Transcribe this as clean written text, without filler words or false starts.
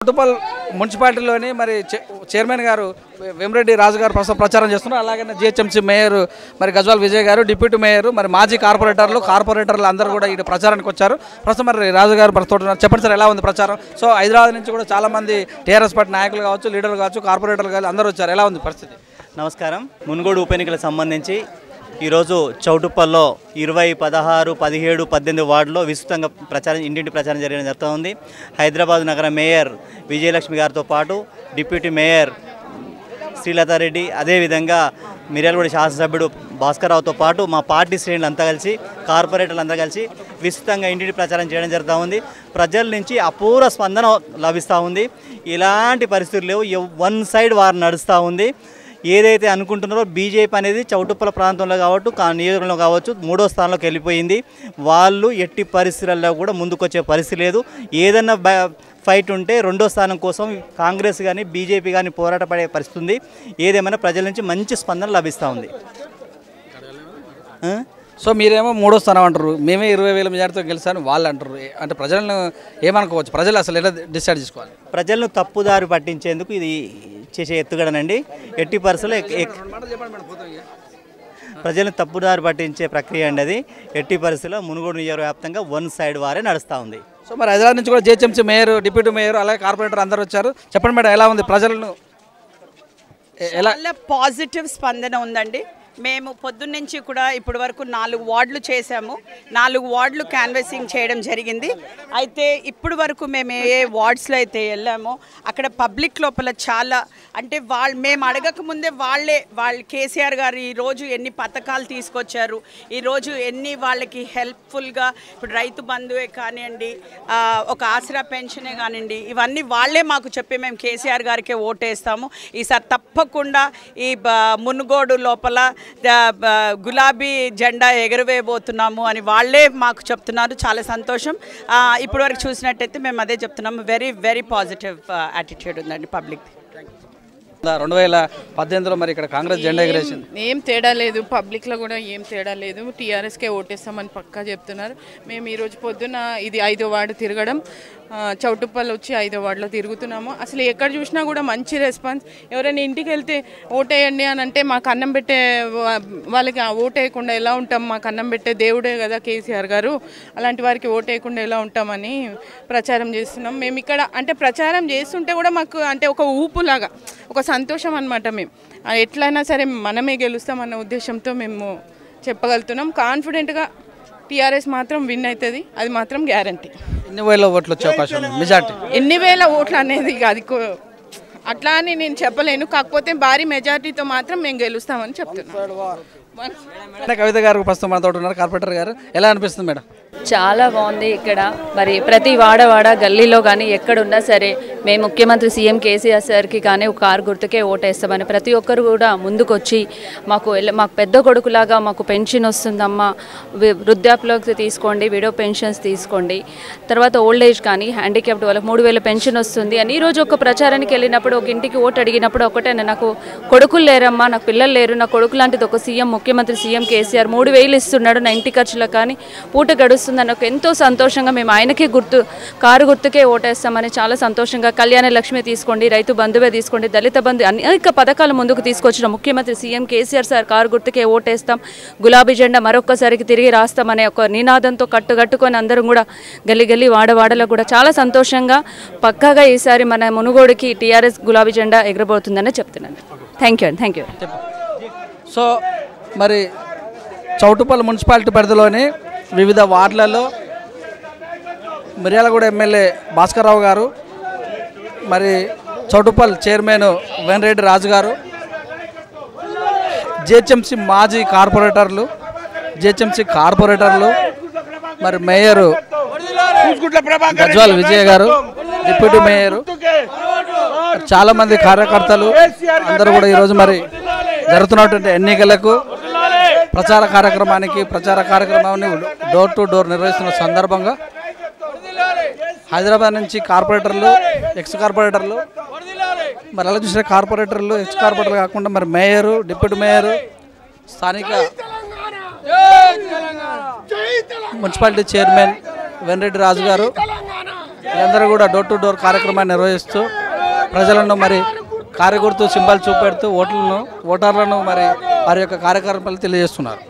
చౌటుప్పల్ మున్సిపాలిటీలోని మరి చైర్మన్ గారు వేమిరెడ్డి రాజు గారు ప్రస్తుతం ప్రచారం చేస్తున్నారు. అలాగే జిహెచ్ఎంసీ మేయర్ మరి గజ్వాల్ విజయ్ గారు, డిప్యూటీ మేయర్, మరి మాజీ కార్పొరేటర్లు అందరూ కూడా ఈ ప్రచారానికి వచ్చారు. ప్రస్తుతం మరి రాజు గారు ప్రస్తుతం చెప్పండి సార్, ఎలా ఉంది ప్రచారం? సో హైదరాబాద్ నుంచి కూడా చాలామంది టీఆర్ఎస్ పార్టీ నాయకులు కావచ్చు, లీడర్లు కావచ్చు, కార్పొరేటర్లు కావచ్చు, అందరూ వచ్చారు. ఎలా ఉంది పరిస్థితి? నమస్కారం. మునుగోడు ఉప ఎన్నికలకు సంబంధించి ఈరోజు చౌటుప్పల్లో 20, 16, 17, 18 వార్డులో విస్తృతంగా ఇంటింటి ప్రచారం జరుగుతూ ఉంది. హైదరాబాద్ నగర మేయర్ విజయలక్ష్మి గారితో పాటు డిప్యూటీ మేయర్ శ్రీలతారెడ్డి, అదేవిధంగా మిర్యాలగూడ శాసనసభ్యుడు భాస్కర్రావుతో పాటు మా పార్టీ శ్రేణులు అంతా కలిసి, కార్పొరేటర్లు అంతా కలిసి విస్తృతంగా ఇంటింటి ప్రచారం చేయడం జరుగుతూ ఉంది. ప్రజల నుంచి అపూర్వ స్పందన లభిస్తూ ఉంది. ఇలాంటి పరిస్థితులు లేవు, వన్ సైడ్ వారు నడుస్తూ ఉంది. ఏదైతే అనుకుంటున్నారో బీజేపీ అనేది చౌటుప్పల ప్రాంతంలో కావచ్చు, నియోజకవర్గంలో కావచ్చు, 3వ స్థానంలోకి వెళ్ళిపోయింది. వాళ్ళు ఎట్టి పరిస్థితుల్లో కూడా ముందుకొచ్చే పరిస్థితి లేదు. ఏదన్నా ఫైట్ ఉంటే 2వ స్థానం కోసం కాంగ్రెస్ కానీ బీజేపీ కానీ పోరాట పడే పరిస్థితి ఉంది. ఏదేమైనా ప్రజల నుంచి మంచి స్పందన లభిస్తూ ఉంది. సో మీరేమో 3వ స్థానం అంటారు, మేమే 20,000 మెజార్టీతో గెలిచాను వాళ్ళు అంటారు. అంటే ప్రజలను ఏమనుకోవచ్చు? ప్రజలు అసలు ఎలా డిసైడ్ చేసుకోవాలి? ప్రజలను తప్పుదారి పట్టించేందుకు ఇది చేసే ఎత్తుగడనండి. ఎట్టి పరిస్థితుల్లో ప్రజలను తప్పుదారి పట్టించే ప్రక్రియ అండి అది. ఎట్టి పరిస్థితుల్లో మునుగోడు నియోజకవర్గ వ్యాప్తంగా వన్ సైడ్ వారే నడుస్తూ ఉంది. సో మరి హైదరాబాద్ నుంచి కూడా జిహెచ్ఎంసీ మేయర్, డిప్యూటీ మేయర్, అలాగే కార్పొరేటర్ అందరూ వచ్చారు. చెప్పండి మేడం, ఎలా ఉంది ప్రజలను? ఎలా పాజిటివ్ స్పందన ఉందండి. మేము పొద్దున్నుంచి కూడా ఇప్పటి వరకు 4 వార్డులు చేశాము. 4 వార్డులు క్యాన్వాసింగ్ చేయడం జరిగింది. అయితే ఇప్పటి వరకు మేము ఏ వార్డ్స్లో అయితే వెళ్ళామో అక్కడ పబ్లిక్ లోపల చాలా అంటే మేము అడగకముందే వాళ్ళు కేసీఆర్ గారు ఈరోజు ఎన్ని పథకాలు తీసుకొచ్చారు, ఈరోజు ఎన్ని వాళ్ళకి హెల్ప్ఫుల్గా, ఇప్పుడు రైతు బంధువే కానివ్వండి, ఒక ఆసరా పెన్షనే కానివ్వండి, ఇవన్నీ వాళ్ళే మాకు చెప్పి మేము కేసీఆర్ గారికే ఓటేస్తాము, ఈసారి తప్పకుండా ఈ మునుగోడు లోపల గులాబీ జెండా ఎగరవేయబోతున్నాము అని వాళ్ళే మాకు చెప్తున్నారు. చాలా సంతోషం. ఇప్పటి వరకు చూసినట్టయితే మేము అదే చెప్తున్నాము. వెరీ వెరీ పాజిటివ్ యాటిట్యూడ్ ఉందండి పబ్లిక్. 2018లో మరి ఇక్కడ కాంగ్రెస్ జెండా ఎగరేసింది. ఏం తేడా లేదు, పబ్లిక్లో కూడా ఏం తేడా లేదు. టీఆర్ఎస్కే ఓటేస్తామని పక్కా చెప్తున్నారు. మేము ఈరోజు పొద్దున ఇది 5వ వార్డు తిరగడం, చౌటుప్పల్ వచ్చి 5వ వార్డులో తిరుగుతున్నాము. అసలు ఎక్కడ చూసినా కూడా మంచి రెస్పాన్స్. ఎవరైనా ఇంటికి వెళ్తే ఓటేయండి అని అంటే మాకు అన్నం పెట్టే వాళ్ళకి ఓటేయకుండా ఎలా ఉంటాం? మాకు అన్నం పెట్టే దేవుడే కదా కేసీఆర్ గారు, అలాంటి వారికి ఓటేయకుండా ఎలా ఉంటామని ప్రచారం చేస్తున్నాం. మేము ఇక్కడ అంటే ప్రచారం చేస్తుంటే కూడా మాకు అంటే ఒక ఊపులాగా, ఒక సంతోషం అన్నమాట. మేము ఎట్లయినా సరే మనమే గెలుస్తామన్న ఉద్దేశంతో మేము చెప్పగలుగుతున్నాం. కాన్ఫిడెంట్గా టీఆర్ఎస్ మాత్రం విన్ అవుతుంది, అది మాత్రం గ్యారంటీ. ఎన్ని వేల ఓట్లు వచ్చే అవకాశం ఉంది? మెజార్టీ ఎన్ని వేల ఓట్లు అనేది అది అట్లా అని నేను చెప్పలేను. కాకపోతే భారీ మెజార్టీతో మాత్రం మేము గెలుస్తామని చెప్తున్నాను. కవిత గారు ప్రస్తుతం మనతో ఉన్నారు, కార్పొరేటర్ గారు. ఎలా అనిపిస్తుంది మేడం? చాలా బాగుంది. ఇక్కడ మరి ప్రతి వాడవాడ గల్లీలో కానీ ఎక్కడున్నా సరే మేము ముఖ్యమంత్రి సీఎం కేసీఆర్ సార్కి కానీ ఒక కారు గుర్తుకే ఓటేస్తామని ప్రతి ఒక్కరు కూడా ముందుకొచ్చి మాకు పెద్ద కొడుకులాగా మాకు పెన్షన్ వస్తుందమ్మా, వృద్ధాప్యలోకి తీసుకోండి, విడో పెన్షన్స్ తీసుకోండి, తర్వాత ఓల్డ్ ఏజ్ కానీ హ్యాండిక్యాప్డ్ వాళ్ళకి 3,000 పెన్షన్ వస్తుంది అని ఈరోజు ఒక ప్రచారానికి వెళ్ళినప్పుడు ఒక ఇంటికి ఓటు అడిగినప్పుడు ఒకటే, నాకు కొడుకులు లేరమ్మా, నాకు పిల్లలు లేరు, నా కొడుకు లాంటిది ఒక ముఖ్యమంత్రి సీఎం కేసీఆర్ 3,000 ఇస్తున్నాడు నా ఇంటి ఖర్చులకు కానీ పూట గడుస్తుందని నాకు ఎంతో సంతోషంగా మేము ఆయనకే కారు గుర్తుకే ఓటేస్తామని చాలా సంతోషంగా, కళ్యాణ లక్ష్మి తీసుకోండి, రైతు బంధువే తీసుకోండి, దళిత బంధు అనేక పథకాలు ముందుకు తీసుకొచ్చిన ముఖ్యమంత్రి సీఎం కేసీఆర్ సార్ కారు గుర్తుకే ఓటేస్తాం, గులాబీ జెండా మరొక్కసారికి తిరిగి రాస్తామనే ఒక నినాదంతో కట్టుకొని అందరం కూడా గల్లీ వాడవాడలో కూడా చాలా సంతోషంగా పక్కాగా ఈసారి మన మునుగోడుకి టీఆర్ఎస్ గులాబీ జెండా ఎగరబోతుందని చెప్తున్నాను. Thank you. సో మరి చౌటుప్పల్ మున్సిపాలిటీ పరిధిలోని వివిధ వార్డులలో మిర్యాలగూడ ఎమ్మెల్యే భాస్కర్రావు గారు, మరి చౌటుప్పల్ చైర్మన్ వేమిరెడ్డి రాజు గారు, జిహెచ్ఎంసీ మాజీ కార్పొరేటర్లు, మరి మేయరు గజ్వాల్ విజయ్ గారు, డిప్యూటీ మేయరు, చాలామంది కార్యకర్తలు అందరూ కూడా ఈరోజు మరి జరుగుతున్నటువంటి ఎన్నికలకు ప్రచార కార్యక్రమాన్ని డోర్ టు డోర్ నిర్వహిస్తున్న సందర్భంగా హైదరాబాద్ నుంచి కార్పొరేటర్లు, ఎక్స్ కార్పొరేటర్లు, మరి అలా చూసిన కార్పొరేటర్లు, ఎక్స్ కార్పొరేటర్లు కాకుండా మరి మేయరు, డిప్యూటీ మేయరు, స్థానిక మున్సిపాలిటీ చైర్మన్ వేమిరెడ్డి రాజు గారు, వీళ్ళందరూ కూడా డోర్ టు డోర్ కార్యక్రమాన్ని నిర్వహిస్తూ ప్రజలను మరి కారగుర్తు సింబల్ చూపెడుతూ ఓటర్లను మరి వారి యొక్క కార్యక్రమాలు తెలియజేస్తున్నారు.